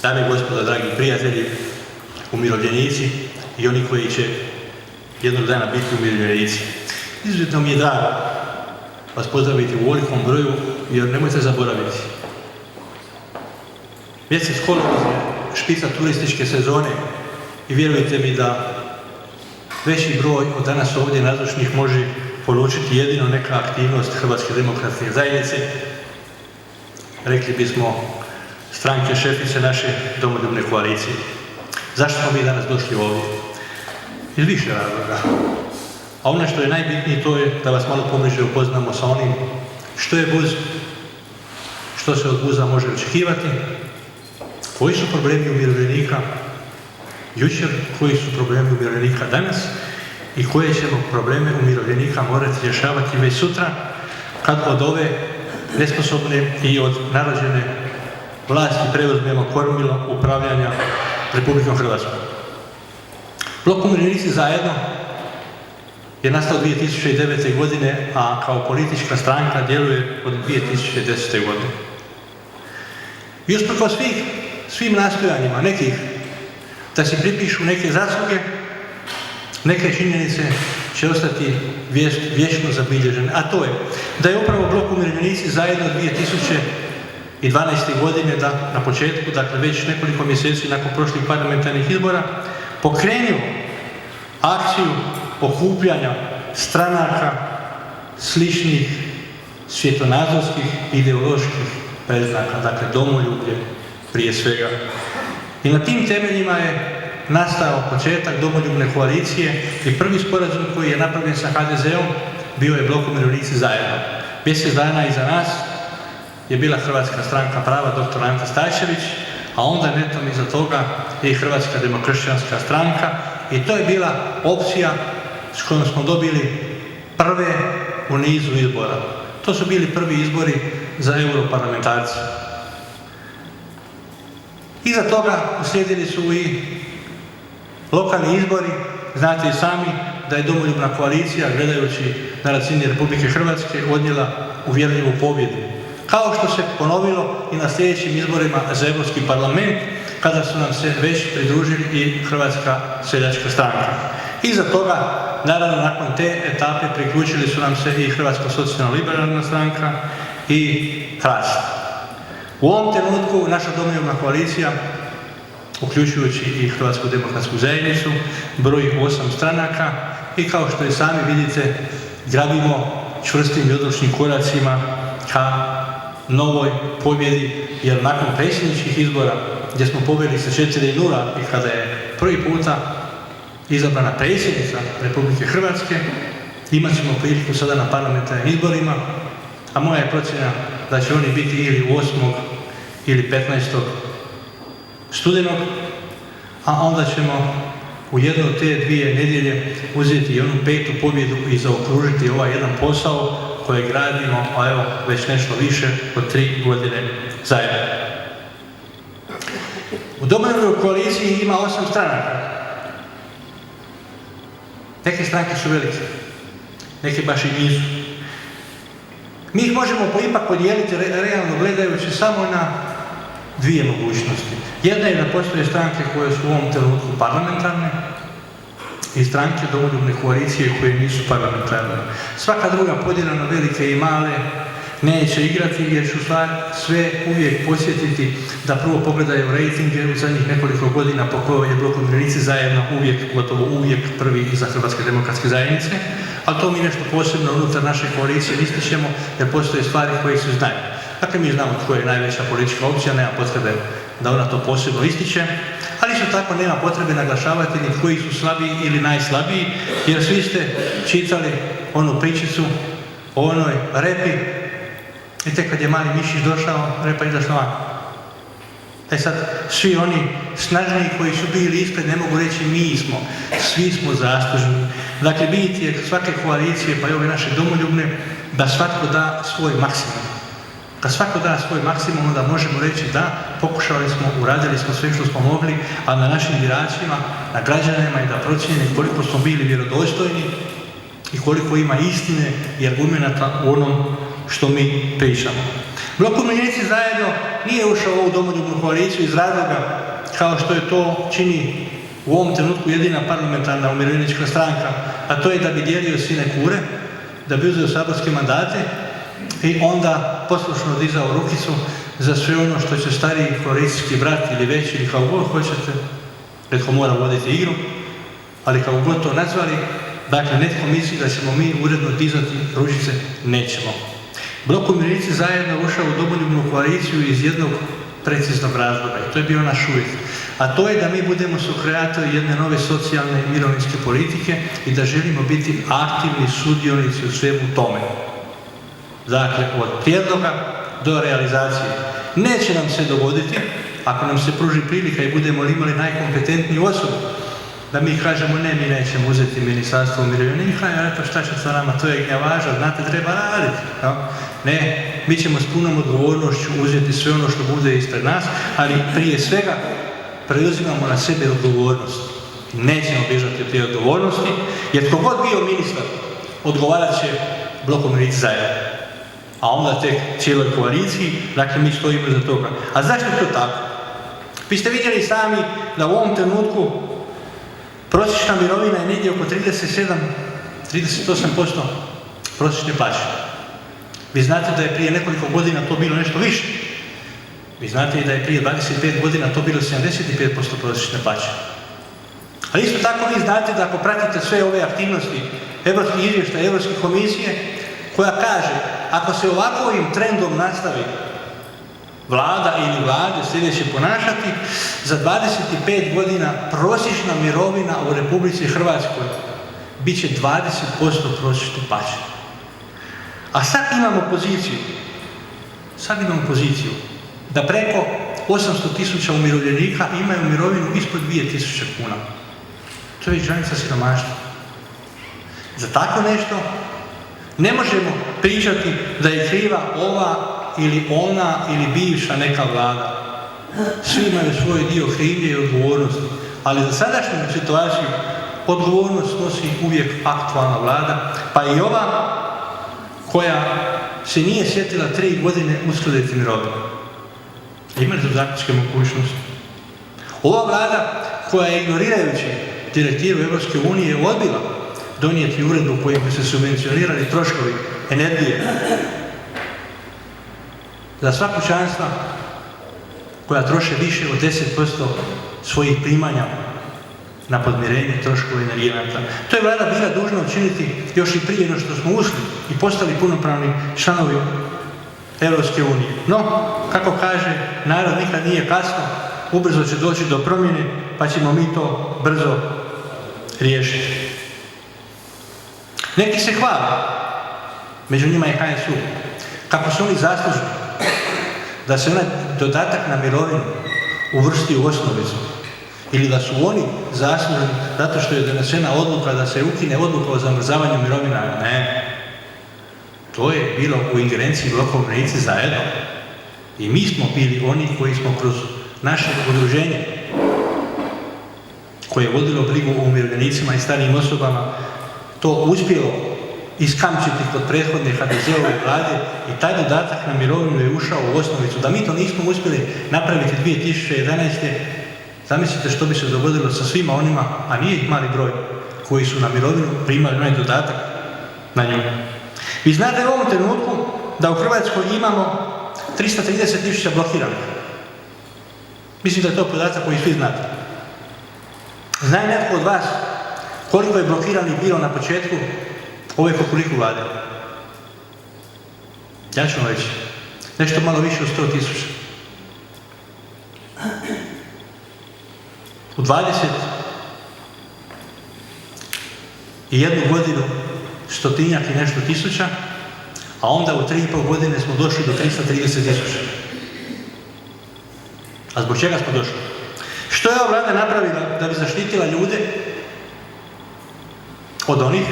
Dame i gospodo, dragi prijatelji, umirovljenici i oni koji će jednog dana biti umirovljenici. Izuzetno mi je drago vas pozdraviti u ovolikom broju, jer nemojte zaboraviti. Mjesec kolovoz je špica turističke sezone i vjerujte mi da veći broj od danas ovdje nazočnih može polučiti jedino neka aktivnost Hrvatske demokratske zajednice, rekli bismo stranke šefice naše domoljubne koalicije. Zašto smo mi danas došli ovdje? Iz više razloga. A ono što je najbitnije to je da vas malo pobliže upoznamo sa onim što je BUZ, što se od BUZ-a može očekivati, koji su problemi umirovljenika jučer, koji su problemi umirovljenika danas i koje ćemo probleme umirovljenika morati rješavati već sutra kad od ove nesposobne i od narađene vlasti preuzmemo kormilo upravljanja Republikom Hrvatskom. Blok Umirovljenici zajedno je nastao 2009. godine, a kao politička stranka djeluje od 2010. godine. I usprkos svim nastojanjima nekih da se pripišu neke zasluge, neke činjenice će ostati vječno zabilježene, a to je da je upravo Blok Umirovljenici zajedno 2012. godine, da na početku, dakle već nekoliko mjeseci nakon prošlih parlamentarnih izbora, pokrenuo akciju okupljanja stranaka sličnih svjetonazorskih ideoloških predznaka, dakle domoljublje prije svega. I na tim temeljima je nastao početak domoljubne koalicije i prvi sporazum koji je napravljen sa HDZ-om bio je Blok Umirovljenici zajedno. Mjesec dana iza nas je bila Hrvatska stranka prava dr. Ante Starčević, a onda netom iza toga je i Hrvatska demokršćanska stranka i to je bila opcija s kojom smo dobili prve u nizu izbora. To su bili prvi izbori za europarlamentarce. Iza toga uslijedili su i lokalni izbori. Znate i sami da je domoljubna koalicija, gledajući na razini Republike Hrvatske, odnijela uvjerljivu pobjedu. Kao što se ponovilo i na sljedećim izborima za Europski parlament, kada su nam se već pridružili i Hrvatska seljačka stranka. Iza toga, naravno nakon te etape, priključili su nam se i Hrvatska socijalno-liberalna stranka i HRAST. U ovom trenutku naša domoljubna koalicija, uključujući i Hrvatsku demokratsku zajednicu, broji 8 stranaka i kao što i sami vidite, grabimo čvrstim i odlučnim koracima ka novoj pobjedi, jer nakon predsjedničkih izbora gdje smo pobjeli sa 4:0 i kada je prvi puta izabrana predsjednica Republike Hrvatske, imat ćemo priliku sada na parlamentarnim izborima, a moja je procjena da će oni biti ili 8. ili 15. studenog, a onda ćemo u jednu od te dvije nedjelje uzeti i onu 5. pobjedu i zaokružiti ovaj jedan posao koje gradimo, a evo već nešto više od 3 godine zajedno. U domoljubnoj koaliciji ima 8 stranaka. Neke stranke su velike, neke baš i nisu. Mi ih možemo ipak podijeliti realno gledajući samo na dvije mogućnosti. Jedna je da postoje stranke koje su u ovom trenutku parlamentarne i stranke domoljubne koalicije koje nisu parlamentarne. Svaka druga podjela na velike i male neće igrati, jer ću sve uvijek podsjetiti da prvo pogledaju rejtinge u zadnjih nekoliko godina po kojoj je Blok Umirovljenici zajedno uvijek, gotovo uvijek prvi iza Hrvatske demokratske zajednice, ali to mi nešto posebno unutar naše koalicije ističemo, jer postoje stvari koje se znaju. Dakle, mi znamo tko je najveća politička opcija, nema potrebe da ona to posebno ističe, ali isto tako nema potrebe naglašavati ni koji su slabiji ili najslabiji, jer svi ste čitali onu pričicu o onoj repi i tek kad je mali mišić došao, repa izašla van. Sad, svi oni snažniji koji su bili ispred ne mogu reći mi smo, svi smo zaslužni. Dakle, bit je svake koalicije, pa i ove naše domoljubne, da svatko da svoj maksimum. Kad svako da svoj maksimum, onda možemo reći da pokušali smo, uradili smo sve što smo mogli, a na našim biračima, na građanima je da procijeni koliko smo bili vjerodostojni i koliko ima istine i argumenata u onom što mi pričamo. Blok Umirovljenici zajedno nije ušao u ovu domoljubnu koaliciju iz razloga kao što je to čini u ovom trenutku jedina parlamentarna umirovljenička stranka, a to je da bi dijelio sinekure, da bi uzeo saborske mandate i onda poslušno dizao rukicu za sve ono što će stariji koalicijski brat ili veći ili kao god hoćete, netko mora voditi igru, ali kao god to nazvali, dakle netko misli da ćemo mi uredno dizati ručice, nećemo. Blok Umirovljenici zajedno ušao u domoljubnu koaliciju iz jednog preciznog razloga i to je bio naš uvjet. A to je da mi budemo sukreatori jedne nove socijalne i mirovinske politike i da želimo biti aktivni sudionici u svemu tome. Dakle, od prijedloga do realizacije. Neće nam se dogoditi, ako nam se pruži prilika i budemo imali najkompetentniju osobu, da mi kažemo ne, mi nećemo uzeti ministarstvo umirovljenika, jer eto šta će to nama, to je gnjavaža, znate, treba raditi. No? Ne, mi ćemo s punom odgovornošću uzeti sve ono što bude ispred nas, ali prije svega preuzimamo na sebe odgovornost. Nećemo bježati od te odgovornosti, jer tko god bio ministar, odgovarat će Blok Umirovljenici zajedno. A onda tek cijeloj koaliciji, dakle mi stojimo za toga. A zašto je to tako? Vi ste vidjeli sami da u ovom trenutku prosječna mirovina je negdje oko 38% prosječne plaće. Vi znate da je prije nekoliko godina to bilo nešto više. Vi znate i da je prije 25 godina to bilo 75% prosječne plaće. Ali isto tako vi znate da ako pratite sve ove aktivnosti Europskih izvještaja, Europske komisije, koja kaže, ako se ovakvim trendom nastavi Vlada ili vlade sljedeće ponašati, za 25 godina prosječna mirovina u Republici Hrvatskoj bit će 20% prosječne plaće. A sad imamo poziciju da preko 800.000 umirovljenika imaju mirovinu ispod 2.000 kuna. To je granica siromaštva. Za tako nešto ne možemo pričati da je kriva ova ili ona ili bivša neka vlada. Svi imaju svoj dio krivnje i odgovornosti, ali za sadašnju situaciju odgovornost nosi uvijek aktualna vlada, pa i ova koja se nije sjetila 3 godine uskladiti mirovinu. Imali su zakonske mogućnosti. Ova vlada koja je ignorirajući direktivu Europske unije odbila donijeti uredbu kojim bi se subvencionirali troškovi energije za sva kućanstva koja troše više od 10% svojih primanja na podmirenje troškova energenata. To je vlada bila dužna učiniti još i prije no što smo ušli i postali punopravni članovi Europske unije. No, kako kaže, narod nikad nije kasno, ubrzo će doći do promjene, pa ćemo mi to brzo riješiti. Neki se hvale, među njima je HSU, kako su oni zaslužni da se onaj dodatak na mirovinu uvrsti u osnovicu ili da su oni zaslužni zato što je donesena odluka da se ukine odluka o zamrzavanju mirovina. Ne. To je bilo u ingerenciji Bloka Umirovljenici zajedno. I mi smo bili oni koji smo kroz naše udruženje koje je vodilo brigu o umirovljenicima i starijim osobama to uspjelo iskamčiti kod prethodne HDZ-ove vlade i taj dodatak na mirovinu je ušao u osnovicu. Da mi to nismo uspjeli napraviti 2011. Zamislite što bi se dogodilo sa svima onima, a nije ih mali broj, koji su na mirovinu primali onaj dodatak na nju. Vi znate u ovom trenutku da u Hrvatskoj imamo 330.000 blokiranih. Mislim da je to podatak koji svi znate. Zna li netko od vas koliko je blokiranih bilo na početku ove kukuriku vlade? Ja ću vam reći. Nešto malo više od 100.000. U 21 godinu 100-tinjak i nešto tisuća, a onda u 3,5 godine smo došli do 330.000. A zbog čega smo došli? Što je ova vlada napravila da bi zaštitila ljude od onih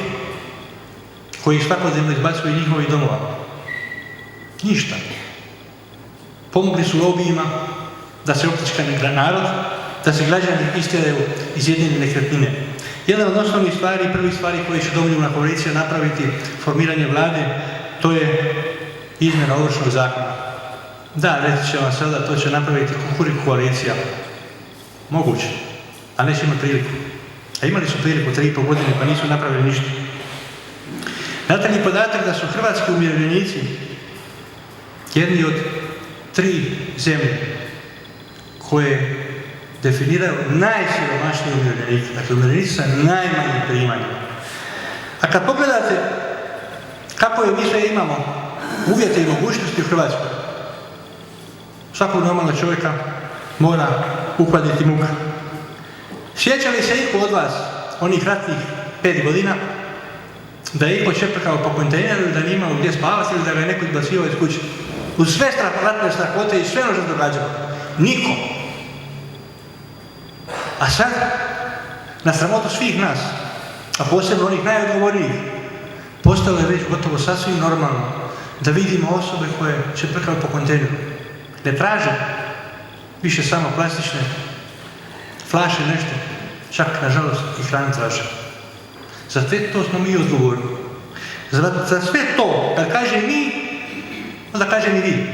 koji svakodnevno izbacuju njihovih domova? Ništa. Pomogli su lobijima da se opljačka narod, da se građani istjeraju iz jedine nekretnine. Jedan od osnovnih stvari i prvih stvari koje će domoljubna koalicija napraviti formiranje vlade, to je izmjena Ovršnog zakona. Da, reći će vam sada, to će napraviti Kukuriku koalicija. Moguće, a neće imati priliku. A imali su priliku 3,5 godine pa nisu napravili ništa. Znate li podatak da su hrvatski umirovljenici jedni od 3 zemlje koje definiraju najsiromašnije umirovljenike, dakle umirovljenici sa najmanjim primanjima. A kad pogledate kako je mi sve imamo uvjete i mogućnosti u Hrvatskoj, svakog normalnog čovjeka mora uhvatiti muka. Sjeća li se iko od vas onih ratnih 5 godina da je iko čepekao po kontejneru i da nije imao gdje spavati ili da ga je neko izbacivao iz kuće? Uz sve ratne strahote i sve ono što se događalo. Niko. A sad, na sramotu svih nas, a posebno onih najodgovornijih, postalo je već gotovo sasvim normalno da vidimo osobe koje čepekaju po kontejneru. Ne traže više samo plastične flaše, nešto, čak nažalost i hranu traže. Za sve to smo mi odgovorni. Za sve to, kad kažem mi, onda kažem i vi.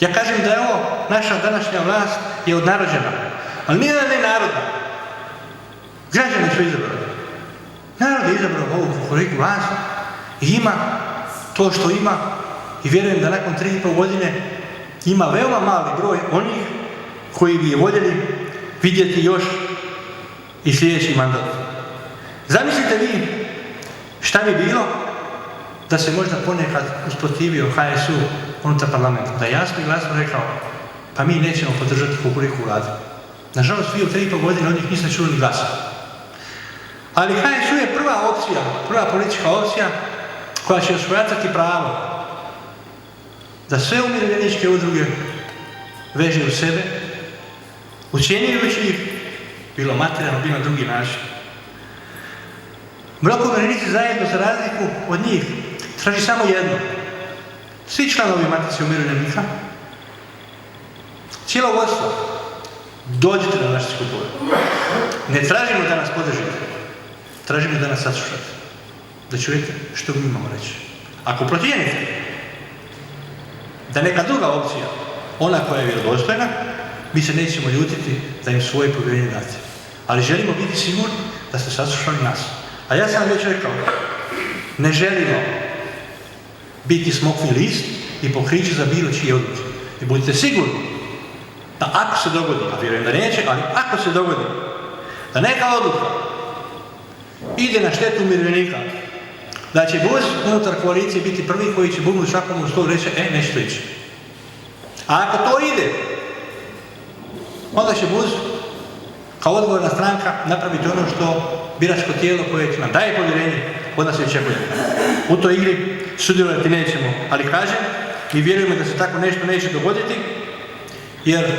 Ja kažem da je ovo naša današnja vlast je odnarođena, ali nije da ne narodna. Građani su izabrali. Narod je izabrao ovu Kukuriku vlast i ima to što ima i vjerujem da nakon 3,5 godine ima veoma mali broj onih koji bi je voljeli vidjeti još i sljedeći mandat. Zamislite vi šta bi bilo da se možda ponekad usprotivio HSU unutar parlamenta, da jasno i glasno rekao pa mi nećemo podržati Kukuriku vladu. Nažalost, vi u 3,5 godine od njih niste čuli ni glasa. Ali HSU je prva opcija, prva politička opcija koja će osvojacati pravo da sve umirovljeničke udruge veže u sebe, ucjenjujući ih, bilo materijalno, bilo na drugi način. Blok umirovljenici zajedno, za razliku od njih, traži samo jedno. Svi članovi Matice umirovljenika, cijelo vodstvo, dođite na naše skupove. Ne tražimo da nas podržite, tražimo da nas saslušate, da čujete što mi imamo reći. Ako procijenite da neka druga opcija, ona koja je vjerodostojna, mi se nećemo ljutiti da im svoje povjerenje date. Ali želimo biti sigurni da ste saslušali nas. A ja sam već rekao, ne želimo biti smokvin list i pokriće za bilo čije odluke. I budite sigurni da ako se dogodi, a vjerujem da neće, ali ako se dogodi da neka odluka ide na štetu umirovljenika, da će BUZ unutar koalicije biti prvi koji će bugnuti svakom u stol reći, neće to ići. A ako to ide, onda će BUZ kao odgovorna stranka napraviti ono što biračko tijelo koje nam daje povjerenje od nas i očekuje. U toj igri sudjelovati nećemo, ali kažem, mi vjerujemo da se tako nešto neće dogoditi, jer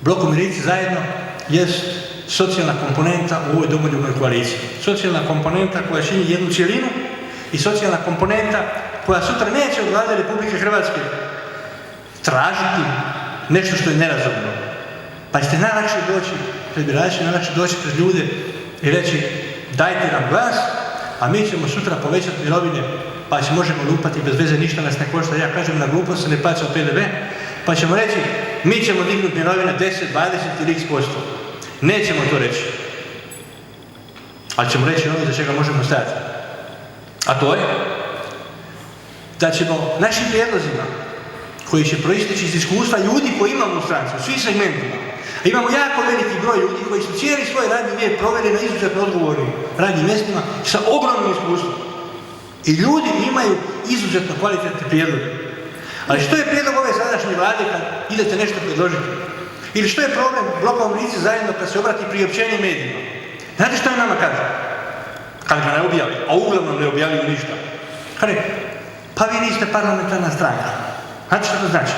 Blok umirovljenici zajedno jest socijalna komponenta u ovoj domoljubnoj koaliciji. Socijalna komponenta koja čini jednu cjelinu i socijalna komponenta koja sutra neće od Vlade Republike Hrvatske tražiti nešto što je nerazumno. Pa ćete najlakše doći pred birače, najlakše doći pred ljude i reći dajte nam glas, a mi ćemo sutra povećati mirovine, pa možemo lupati bez veze, ništa nas ne košta. Ja kažem, na glupost se ne plaća PDV, pa ćemo reći mi ćemo dignuti mirovine 10, 20 ili x%. Nećemo to reći. Ali ćemo reći ono za čega možemo stajati. A to je da ćemo našim prijedlozima koji će proisteći iz iskustva ljudi koji imamo u stranci, u svim segmentima. Imamo jako veliki broj ljudi koji su cijeli svoj radni vijek proveli na izuzetno odgovornim radnim mjestima sa ogromnim iskustvom. I ljudi imaju izuzetno kvalitetne prijedloge. Ali što je prijedlog ove sadašnje vlade kad idete nešto predložiti? Ili što je problem Bloka umirovljenici zajedno kad se obrati priopćenje medijima? Znate što nama kaže? Kad ga ne objavi, a uglavnom ne objavljaju ništa. Kaže, pa vi niste parlamentarna stranka. Znate što to znači?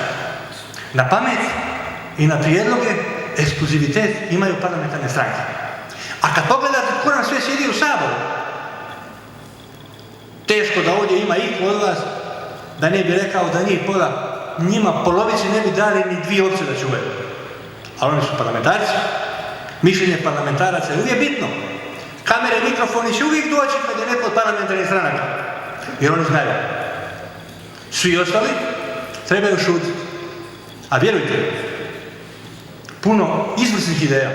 Na pamet i na prijedloge ekskluzivitet imaju parlamentarne stranke. A kad pogledate tko nam sve sjedi u Saboru, teško da ovdje ima iko od vas da ne bi rekao da njih pola, njima polovici ne bi dali ni 2 opcije da čuvaju. Ali oni su parlamentarci, mišljenje parlamentaraca je uvijek bitno. Kamere i mikrofoni će uvijek doći kad je neko od parlamentarnih stranaka. Jer oni znaju. Svi ostali trebaju šutiti. A vjerujte, puno izvrsnih ideja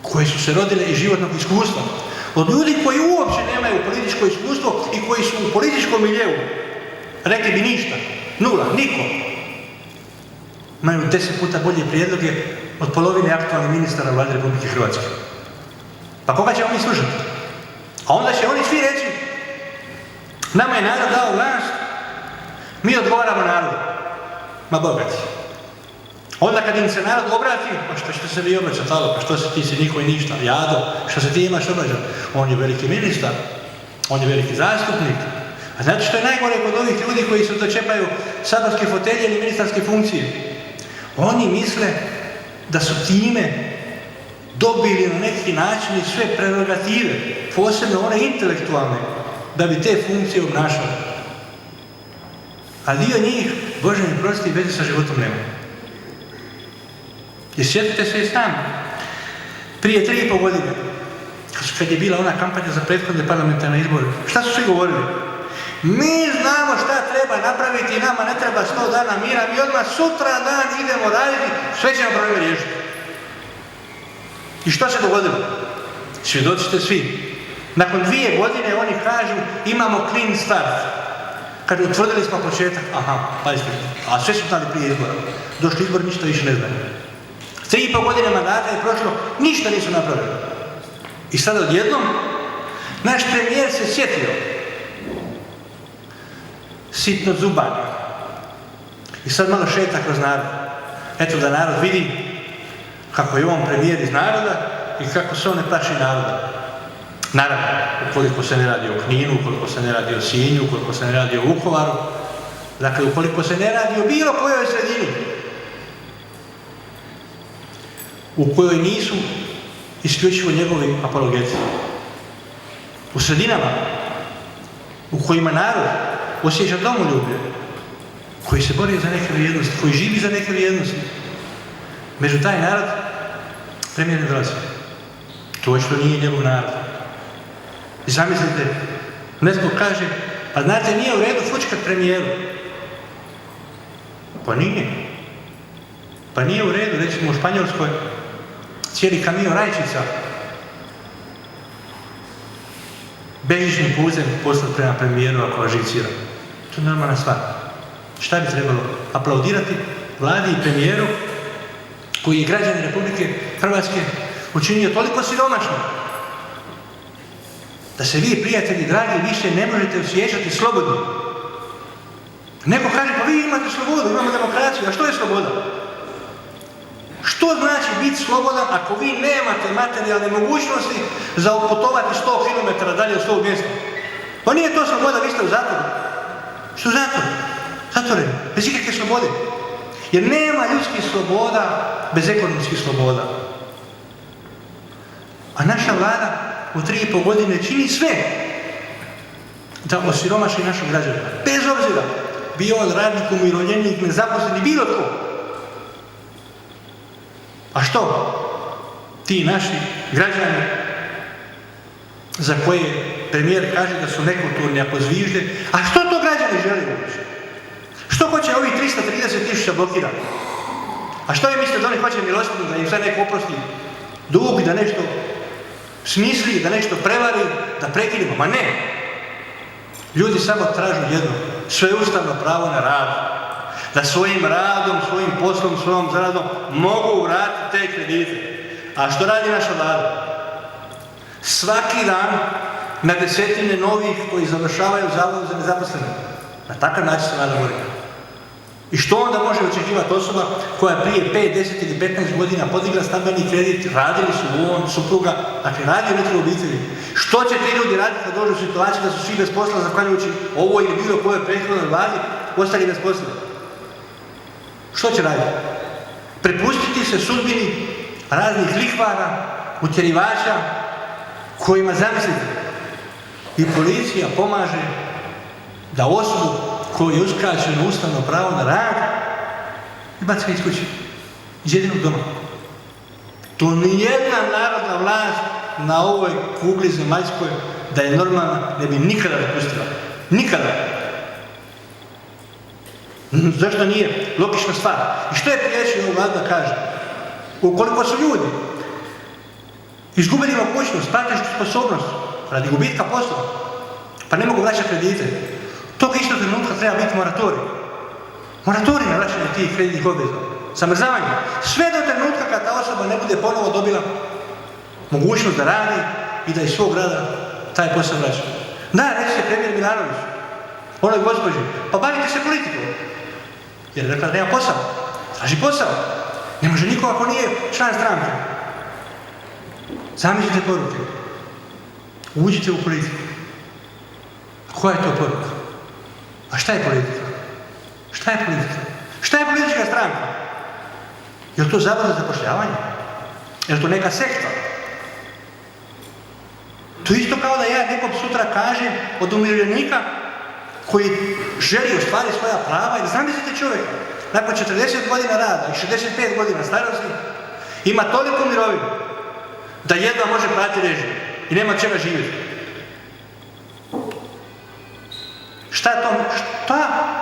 koje su se rodile iz životnog iskustva, od ljudi koji uopće nemaju političko iskustvo i koji su u političkom miljeu, rekli bi ništa, nula, niko. Imaju 10 puta bolje prijedloge od polovine aktualnih ministara Vlade Republike Hrvatske. Pa koga ćemo mi slušati? A onda će oni svi reći, nama je narod dao vlast, mi odgovaramo narodu. Ma bogati. Onda kad im se narod obrati, pa što ćete se vi obraćati, pa što se ti si niko i ništa, jado, što se ti imaš obraćati? On je veliki ministar, on je veliki zastupnik. A znate što je najgore kod ovih ljudi koji se dočepaju saborske fotelje ili ministarske funkcije? Oni misle da su time dobili na neki način i sve prerogative, posebno one intelektualne, da bi te funkcije obnašali. A dio njih, Bože mi prosti, veze sa životom nema. Jer sjetite se i sami. Prije 3,5 godine, kad je bila ona kampanja za prethodne parlamentarne izbore, šta su svi govorili? Mi znamo šta treba napraviti, nama ne treba 100 dana mira, mi odmah sutra dan idemo raditi, sve ćemo probleme riješiti. I što se dogodilo? Svjedoci ste svi. Nakon 2 godine oni kažu imamo clean start. Kad utvrdili smo početak, pazite, a sve su znali prije izbora. Došli izbor, ništa više ne znaju. 3,5 godine mandata je prošlo, ništa nisu napravili. I sad odjednom, naš premijer se sjetio sitno zubanja. I sad malo šeta kroz narod. Eto da narod vidi kako je on premijer iz naroda i kako se on ne plaši naroda. Naravno, ukoliko se ne radi o Kninu, ukoliko se ne radi o Sinju, ukoliko se ne radi o Vukovaru, dakle, ukoliko se ne radi o bilo kojoj sredini u kojoj nisu isključivo njegovi apologeti. U sredinama u kojima narod osjeća domoljublje, koji se bori za neke vrijednosti, koji živi za neke vrijednosti. Među taj narod premijer ne dolazi. To očito nije njegov narod. I zamislite, netko kaže, pa znate, nije u redu fučkat premijeru. Pa nije. Pa nije u redu, recimo u Španjolskoj, cijeli kamion rajčica bežičnim putem poslati prema premijeru ako vas živcira. To je normalna stvar. Šta bi trebalo? Aplaudirati vladi i premijeru koji je građani Republike Hrvatske učinio toliko siromašno da se vi, prijatelji dragi, više ne možete osjećati slobodno. Neko kaže, pa vi imate slobodu, imamo demokraciju, a što je sloboda? Što znači biti slobodan ako vi nemate materijalne mogućnosti za putovati 100 km dalje od svog mjesta? Pa nije to sloboda, vi ste u zatvoru. Što u zatvoru? Zatvoreni, bez ikakve slobode. Jer nema ljudskih sloboda bez ekonomskih sloboda. A naša vlada u 3,5 godine čini sve da osiromaši našeg građana. Bez obzira, bio on radnik, umirovljenik, nezaposleni, bilo tko. A što? Ti naši građani za koje premijer kaže da su nekulturni ako zvižde, a što to građani žele uopće? Što hoće ovih 330.000 blokirati? A što je misle da oni hoće milostinju, da im sve neko oprosti dug, da nešto smisli, da nešto prevari, da prekinemo? Ma ne! Ljudi samo tražu jedno, sveustavno pravo na rad. Da svojim radom, svojim poslom, svojom zaradom mogu vratiti te kredite. A što radi naša vlada? Svaki dan na desetine novih koji završavaju zavodu za nezaposlene. Na takav način se vlada bori. I što onda može očekivati osoba koja prije 5, 10 ili 15 godina podigla stambeni kredit, radili su on, supruga, dakle radi u nekoj obitelji. Što će ti ljudi raditi kad dođu u situaciju da su svi bez posla zahvaljujući ovo ili bilo kojoj prethodnoj vladi ostali bez posla? Što će raditi? Prepustiti se sudbini raznih lihvara, utjerivača, kojima, zamislite, i policija pomaže da osobu koju je uskraćeno ustavno pravo na rad i baca iz kuće, iz jedinog doma. To nijedna narodna vlast na ovoj kugli zemaljskoj da je normalna ne bi nikada dopustila. Nikada. Zašto nije logična stvar? I što je priječio ovu vladu da kaže? Ukoliko su ljudi izgubili mogućnost, platešku sposobnost radi gubitka posla, pa ne mogu vraćati kredite, tog istog trenutka treba biti moratorij. Moratorij na vraćanje tih kreditnih obveza. Zamrzavanje. Sve do trenutka kad ta osoba ne bude ponovo dobila mogućnost da radi i da iz svog rada taj posao vraća. Da, reći se premijer Milanović, onoj gospođi, pa bavite se politikom. Jer je rekla da nema posao. Traži posao. Ne može niko ako nije član stranke. Zamislite poruke. Uđite u politiku. Koja je to poruka? A šta je politika? Šta je politika? Šta je politička stranka? Je li to zavod za zapošljavanje? Je li to neka sekta? To je isto kao da ja nekom sutra kažem od umirovljenika koji želi ostvariti svoja prava i zamislite čovjeka nakon 40 godina rada i 65 godina starosti ima toliko mirovinu da jedva može platiti režije i nema čega živjeti. Šta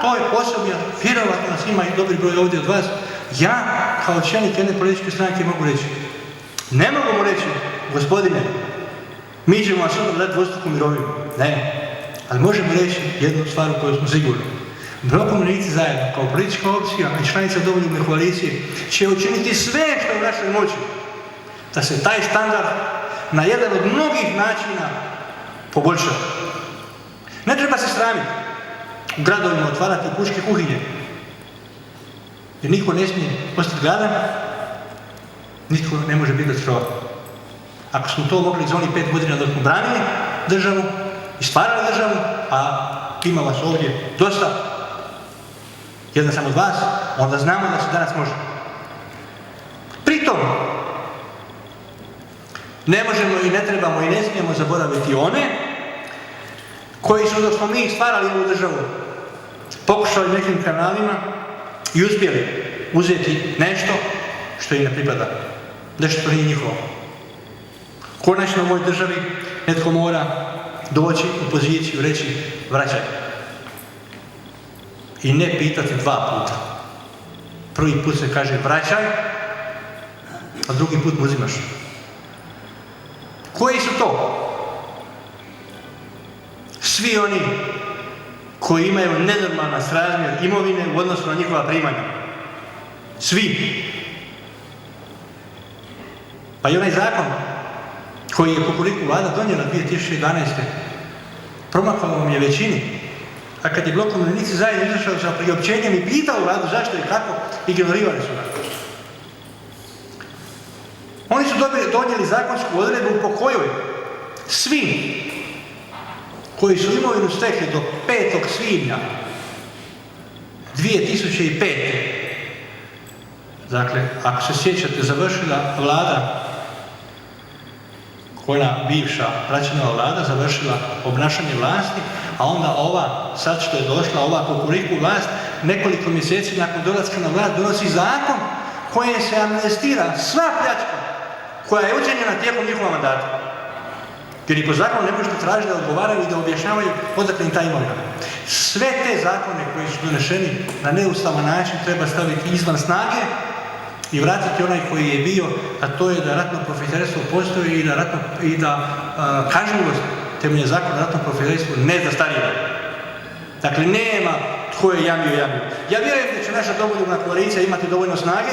to je osoblja, vjerovatno nas ima i dobri broj ovdje od vas, ja kao čelnik jedne političke stranke mogu reći, ne mogu mu reći, gospodine, mi ćemo vas onda dati dvostruku mirovinu. Ne. Ali možemo reći jednu stvar u kojoj smo sigurni. Blok Umirovljenici zajedno, kao politička opcija i članica Domoljubne koalicije, će učiniti sve što je u našoj moći da se taj standard na jedan od mnogih načina poboljša. Ne treba se sramiti u gradovima otvarati pučke kuhinje, jer niko ne smije ostati gladan, nitko ne može biti bez krova. Ako smo to mogli za onih 5 godina dok smo branili državu i stvarali državu, a ima vas ovdje dosta, jedan sam od vas, onda znamo da se danas može. Pritom, ne možemo i ne trebamo i ne smijemo zaboraviti one koji su, dok smo mi stvarali ovu državu, pokušali nekim kanalima i uspjeli uzeti nešto što im ne pripada, nešto što nije njihovo. Konačno u ovoj državi netko mora doći u poziciju i reći vraćaj. I ne pitati 2 puta. Prvi put se kaže vraćaj, a drugi put mu uzimaš. Koji su to? Svi oni koji imaju nenormalan srazmjer imovine u odnosu na njihova primanja. Svi. Pa i onaj zakon koji je Kukuriku vlada donijela 2011. promakao vam je većini. A kad je Blok Umirovljenici zajedno izašao sa priopćenjem i pitao vladu zašto i kako, ignorirali su nas. Oni su donijeli zakonsku odredbu po kojoj svi koji su imovinu stekli do 5. svibnja 2005. Dakle, ako se sjećate, završila vlada, ona bivša Račanova vlada, završila obnašanje vlasti, a onda ova, sad što je došla, ova Kukuriku vlast, nekoliko mjeseci nakon dolaska na vlast donosi zakon kojim se amnestira sva pljačka koja je učinjena tijekom njihova mandata. Jer i po zakonu ne možete tražiti da odgovaraju i da objašnjavaju odakle im ta imovina. Sve te zakone koji su donešeni na neustavan način treba staviti izvan snage i vratiti onaj koji je bio, a to je da ratno profiterstvo postoji i da kažnjivost temeljem zakona o ratnom profiterstvu ne zastarijeva. Dakle, nema tko je jamio. Ja vjerujem da će naša Domoljubna koalicija imati dovoljno snage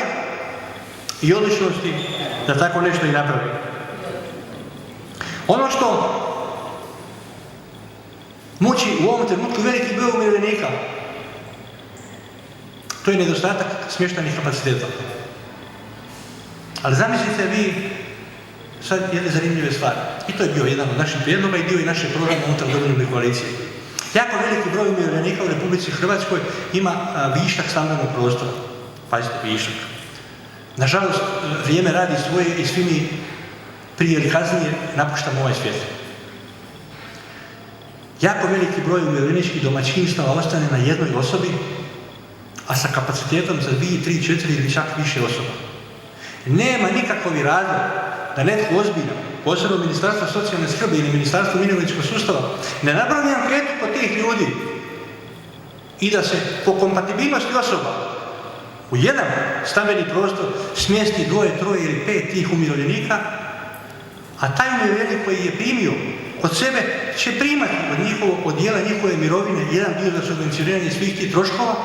i odličnosti da tako nešto i napravi. Ono što muči u ovom trenutku veliki broj umirovljenika, to je nedostatak smještajnih kapaciteta. Ali zamislite vi sad jedne zanimljive stvari. I to je bio jedan od naših prijedloga i dio i našeg programa unutar Domoljubne koalicije. Jako veliki broj umirovljenika u Republici Hrvatskoj ima višak stambenog prostora. Pazite, višak. Nažalost, vrijeme radi svoje i svi mi prije ili kasnije napuštamo ovaj svijet. Jako veliki broj umirovljeničkih domaćinstava ostane na jednoj osobi, a sa kapacitetom za 2, 3, 4 ili čak više osoba. Nema nikakvog razloga da netko ozbiljan, posebno Ministarstvo socijalne skrbi ili Ministarstvo mirovinskog sustava, ne napravi anketu kod tih ljudi i da se po kompatibilnosti osoba u jedan stambeni prostor smjesti 2, 3 ili 5 tih umirovljenika, a taj umirovljenik koji je primio kod sebe će primati od dijela njihove mirovine jedan dio za subvencioniranje svih tih troškova,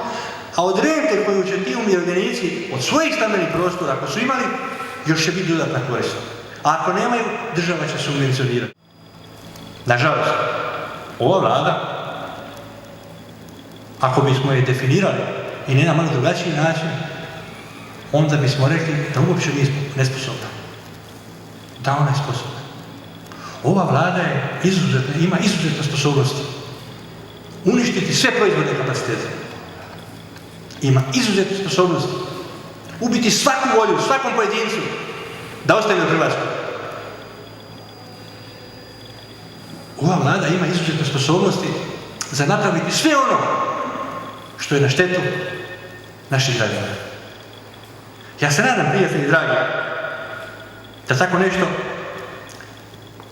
a od rente koju će ti umirovljenici od svojih stambenih prostora, ako su imali, još će biti dodatna korist. A ako nemaju, država će subvencionirati. Nažalost, ova vlada, ako bismo je definirali i na malo drugačiji način, onda bismo rekli da uopće nismo nesposobna. Da, ona je sposobna. Ova vlada ima izuzetne sposobnosti uništiti sve proizvodne kapacitete. Ima izuzetne sposobnosti ubiti svaku volju, svakom pojedincu da ostane u Hrvatskoj. Ova vlada ima izuzetne sposobnosti za napraviti sve ono što je na štetu naših građana. Ja se nadam, prijatelji dragi, da tako nešto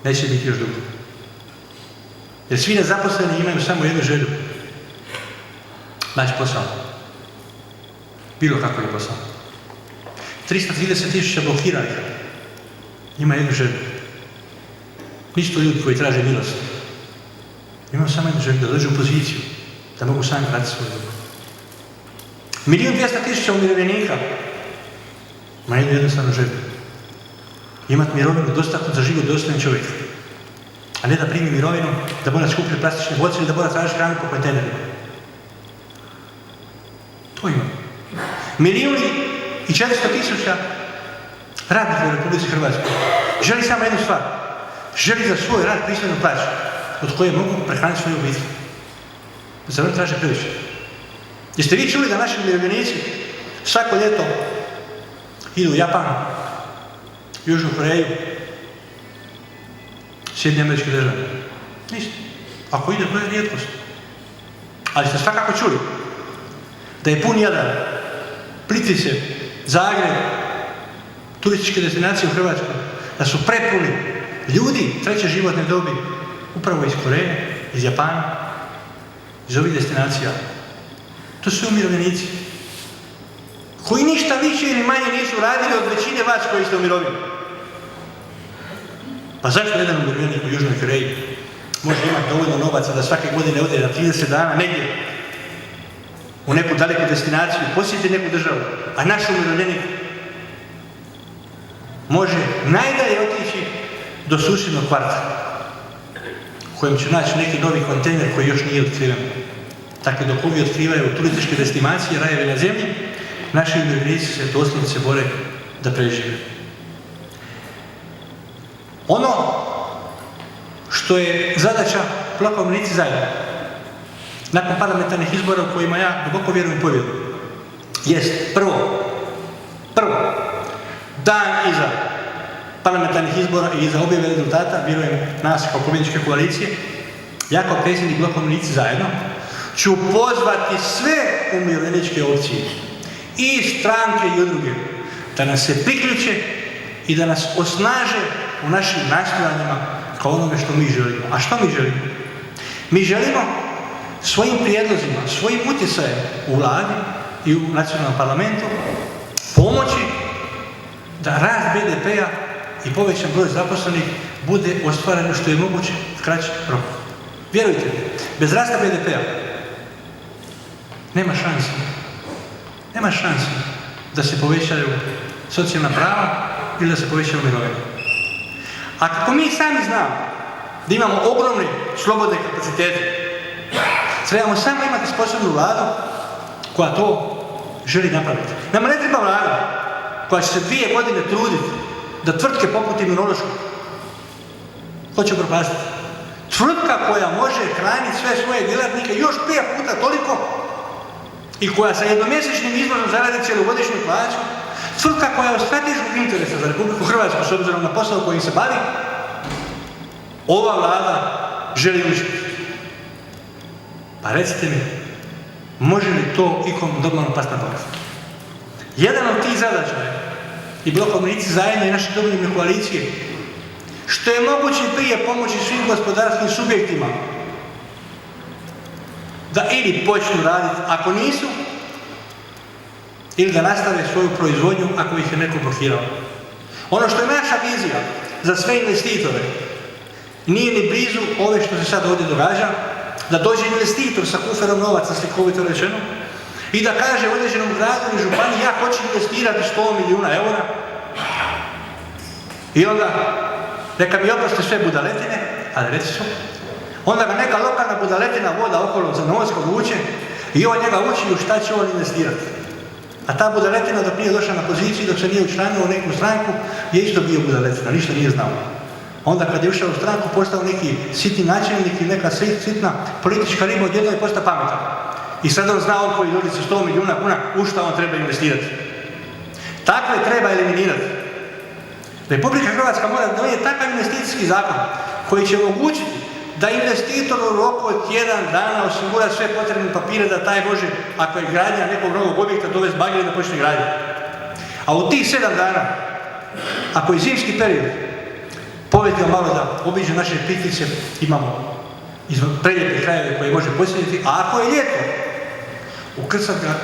neće biti još dugo. Jer svi nezaposleni imaju samo jednu želju. Naći posao. Bilo kako je posao. 330.000 blokiranih ima jednu želju. Nisu to ljudi koji traže milost. Imaju samo jednu želju, da dođu u poziciju, da mogu sami pratiti svoju dugu. 1.200.000 umirovljenika ima jednu jednostavnu želju. Imati mirovinu dostatnu za život dostojan čovjeka. A ne da primi mirovinu, da mora skupiti plastične boce ili da mora tražiti hranu po kontejnerima. To ima. 1.400.000 radnika u Republici Hrvatskoj želi samo jednu stvar. Želi za svoj rad pristojnu plaću od koje mogu prehraniti svoju obitelj. Zar oni traže previše? Jeste vi čuli da naši umirovljenici svako ljeto idu u Japan, Južnu Koreju, Sjedinjene Američke Države? Niste. Ako ide, to je rijetkost. Ali ste svakako čuli da je pun Jadran, Plitvice, Zagreb, turističke destinacije u Hrvatskoj, da su prepuni ljudi treće životne dobi, upravo iz Koreje, iz Japana, iz ovih destinacija. To su umirovljenici koji ništa više ili manje nisu radili od većine vas koji ste umirovljeni. Pa zašto jedan umirovljenik u Južnoj Koreji može imati dovoljno novaca da svake godine ode na 30 dana negdje u neku daleku destinaciju, posjeti neku državu, a naš umirovljenik može najdalje otići do susjednog kvarta u kojem će naći neki novi kontejner koji još nije otkriven. Dakle, dok ovi otkrivaju turističke destinacije, rajeve na zemlji, naši umirovljenici se doslovce bore da prežive. Ono što je zadaća Bloka umirovljenici zajedno, nakon parlamentarnih izbora u kojima ja duboko vjerujem i povjerujem, jest prvo, dan iza parlamentarnih izbora i iza objave rezultata, vjerujem nas kao pobjedničke koalicije, ja kao predsjednik Bloka umirovljenici zajedno ću pozvati sve umirovljeničke opcije i stranke i udruge da nas se priključe i da nas osnaže u našim nastojanjima kao onome što mi želimo. A što mi želimo? Mi želimo svojim prijedlozima, svojim utjecajem u vladi i u nacionalnom parlamentu pomoći da rast BDP-a i povećan broj zaposlenih bude ostvareno što je moguće u kraćem roku. Vjerujte mi, bez rasta BDP-a nema šanse da se povećaju socijalna prava ili da se povećaju mirovine. A kako mi sami znamo da imamo ogromne slobodne kapacitete, trebamo samo imati sposobnu vladu koja to želi napraviti. Nama ne treba vlada koja će se 2 godine truditi da tvrtke poput Imunološkog hoće propastiti. Tvrtka koja može hraniti sve svoje djelatnike još 5 puta toliko i koja sa jednomjesečnim izvozom zaradi cjelogodišnju plaću, tvrtka koja je od strateškog interesa za Republiku Hrvatsku s obzirom na posao kojim se bavi, ova vlada želi uništiti. Pa recite mi, može li to ikom normalno pasti na pamet? Jedan od tih zadaća je i Blok umirovljenici zajedno i naše domoljubne koalicije, što je moguće prije pomoći svim gospodarskim subjektima da ili počnu raditi ako nisu, ili da nastave svoju proizvodnju ako ih je neko blokirao. Ono što je naša vizija za sve investitore, nije ni blizu ove što se sad ovdje događa, da dođe investitor sa kuferom novaca, slikovito rečeno, i da kaže određenom gradu ili županiji ja hoću investirati 100 milijuna eura i onda neka mi oproste sve budaletine, ali reci su, onda ga neka lokalna budaletina voda okolo za Novsko vuče i on njega uči u šta će on investirati. A ta budaletina dok nije došla na poziciju, dok se nije učlanio u neku stranku, je isto bio budaletina, ništa nije znao. Onda kad je ušao u stranku, postao neki sitni načelnik i neka sitna politička riba, odjedno je postao pametan. I sad on zna on koji dođe sa 100 milijuna kuna, u šta on treba investirati. Takve treba eliminirati. Republika Hrvatska mora donijeti takav investicijski zakon koji će omogućiti da investitor u roku od 1 dana osigura sve potrebne papire da taj može, ako je gradnja nekog novog objekta, dovesti bagir da počne gradnja. A u tih 7 dana, ako je zimski period, povedimo malo da obiđe naše Plitvice, imamo prelijepe krajeve koje može posjetiti, a ako je ljeto, ukrcat ga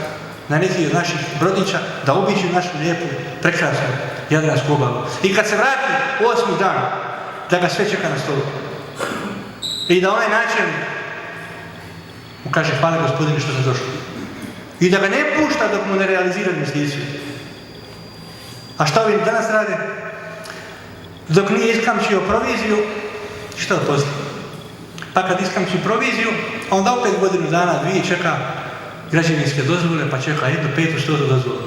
na neki od naših brodića da obiđe našu lijepu, prekrasnu jadransku obalu. I kad se vrati 8. dan, da ga sve čeka na stolu. I da onaj načelnik mu kaže hvala gospodine što ste došli. I da ga ne pušta dok mu ne realizira investiciju. A šta ovi danas rade? Dok nije iskamčio proviziju, šta da poslije? Pa kad iskamči proviziju, onda opet godinu dana, 2 čeka građevinske dozvole, pa čeka 1, 5, 100 dozvolu.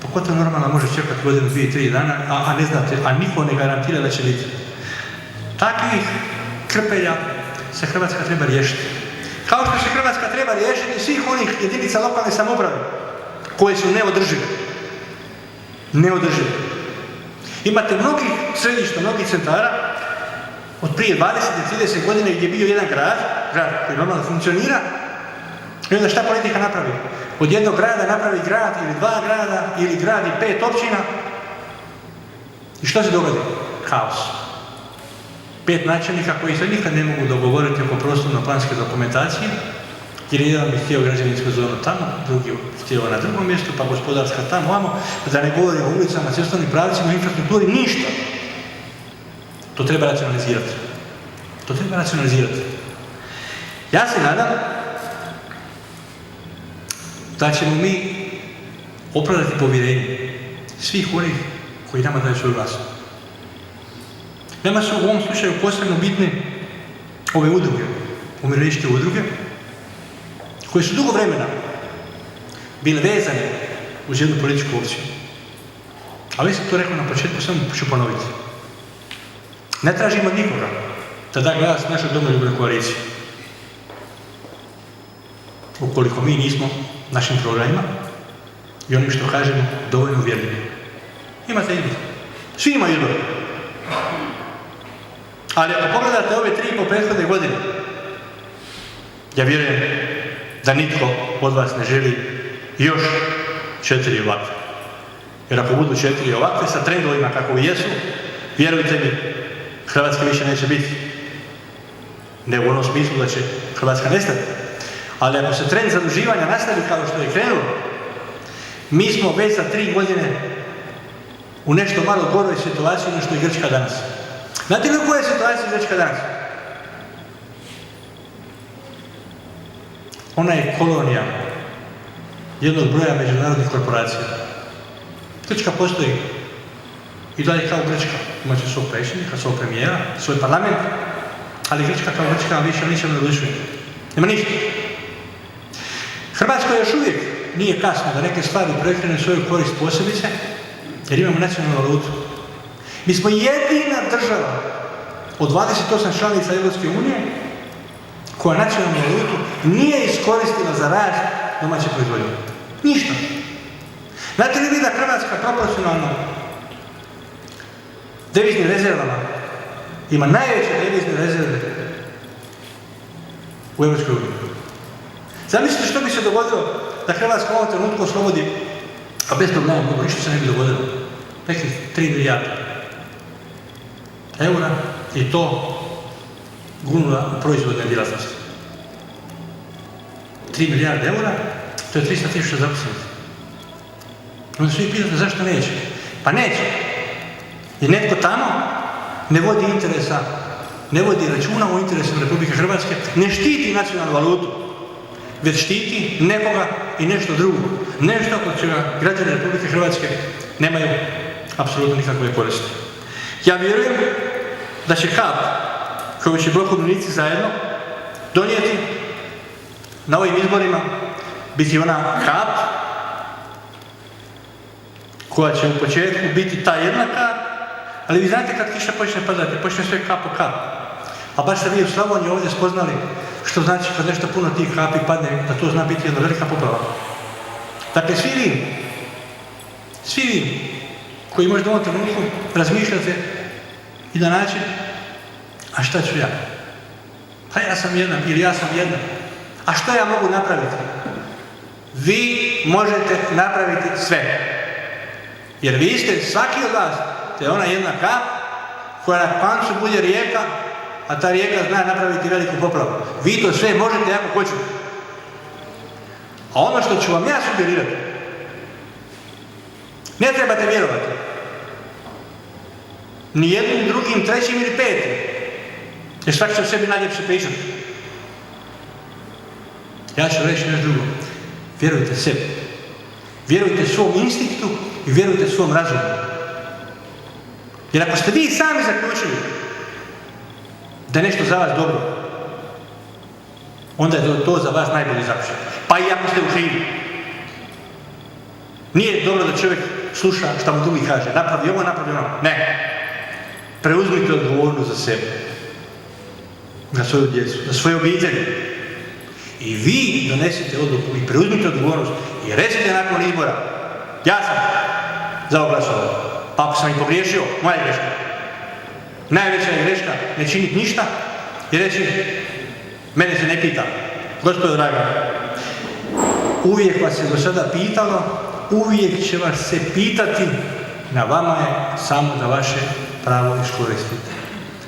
Pa ko to normalno može čekati godinu, 2, 3 dana, a ne znate, a niko ne garantira da će biti. Takvih krpelja se Hrvatska treba riješiti. Kao što se Hrvatska treba riješiti svih onih jedinica lokalne samouprave koje su neodržive. Neodržive. Imate mnogih središta, mnogih centara od prije 20 i 30 godine gdje je bio jedan grad koji normalno funkcionira i onda šta politika napravi? Od jednog grada napravi grad ili 2 grada ili grad i 5 općina i što se dogodi? Kaos. 5 načelnika koji se nikad ne mogu dogovoriti oko prostorno-planske dokumentacije, jer jedan bi htio građevinsku zonu tamo, drugi htio na drugom mjestu, pa gospodarska tamo, vamo, da ne govorimo o ulicama, cestovnim pravcima, infrastrukturi, ništa. To treba racionalizirati. To treba racionalizirati. Ja se nadam da ćemo mi opravdati povjerenje svih onih koji nama daju svoj glas. Nama su u ovom slučaju posebno bitne ove udruge, umirovljeničke udruge, koje su dugo vremena bile vezane uz jednu političku opciju. Ali sam to rekao na početku, samo ću ponoviti. Ne tražimo od nikoga da da glas našoj domoljubnoj koaliciji. Ukoliko mi nismo našim programima i onim što kažemo dovoljno uvjerljivi. Imate izbor. Svi imaju izbor. Ali ako pogledate ove 3,5 prethodne godine, ja vjerujem da nitko od vas ne želi još 4 ovakve. Jer ako budu 4 ovakve sa trendovima kako jesu, vjerujte mi, Hrvatska više neće biti. Ne u onom smislu da će Hrvatska nestati. Ali ako se trend zaduživanja nastavi kao što je krenulo, mi smo već za 3 godine u nešto malo goroj situaciji nego što je Grčka danas. Znate li u kojoj situaciji je Grčka danas? Ona je kolonija jednog broja međunarodnih korporacija. Grčka postoji i dalje kao Grčka. Imaće svog predsjednika, svog premijera, svoj parlament, ali Grčka kao Grčka više ničem ne odlučuje. Nema ništa. Hrvatskoj još uvijek nije kasno da neke stvari prekrene svoju korist posebice, jer imamo nacionalnu valutu. Mi smo jedina država od 28 članica Europske unije koja nacionalnu valutu nije iskoristila za rast domaće proizvodnje. Ništa. Znate li vi da Hrvatska proporcionalno deviznim rezervama ima najveće devizne rezerve u Europskoj uniji? Zamislite što bi se dogodilo da Hrvatska u ovom trenutku oslobodi, a bez problema, ništa se ne bi dogodilo, nekih 3 milijarde eura i to gurnula u proizvodne djelatnosti. 3 milijarde eura, to je 300.000 zaposlenih. Onda svi pitate zašto neće? Pa neće. Jer netko tamo ne vodi interesa, ne vodi računa o interesu Republike Hrvatske, ne štiti nacionalnu valutu, već štiti nekoga i nešto drugo. Nešto od čega građani Republike Hrvatske nemaju apsolutno nikakve koristi. Ja vjerujem da će kap koju će Blok umirovljenici zajedno donijeti na ovim izborima biti ona kap koja će u početku biti ta jedna kap, ali vi znate kad kiša počne padati, počne sve kap po kap. A baš ste vi u Slavoniji ovdje spoznali što znači kad nešto puno tih kapi padne, da to zna biti jedna velika poplava. Dakle, svi vi koji možda u ovom trenutku razmišljate i na način, a šta ću ja? Pa ja sam jedan ili ja sam jedna. A što ja mogu napraviti? Vi možete napraviti sve. Jer vi ste, svaki od vas, to je ona jedna kap koja na koncu bude rijeka, a ta rijeka zna napraviti veliku poplavu. Vi to sve možete ako hoćete. A ono što ću vam ja sugerirati, ne trebate vjerovati. Ni jednim, drugim, trećim ili petim. Jer svaki će o sebi najljepše pričati. Ja ću reći nešto drugo. Vjerujte sebi. Vjerujte svom instinktu i vjerujte svom razumu. Jer ako ste vi sami zaključili da je nešto za vas dobro, onda je to za vas najbolji zaključak. Pa i ako ste u krivu. Nije dobro da čovjek sluša šta mu drugi kaže. Napravi ovo, napravi ono. Ne. Preuzmite odgovornost za sebe. Za svoju djecu, za svoje obitelji. I vi donesite odluku i preuzmite odgovornost i recite nakon izbora, ja sam za ovo glasovao. Pa ako sam i pogriješio, moja je greška. Najveća je greška ne činiti ništa i reći, mene se ne pita. Gospodo draga, uvijek vas se do sada pitalo, uvijek će vas se pitati, na vama je samo da vaše pravo iskoristite.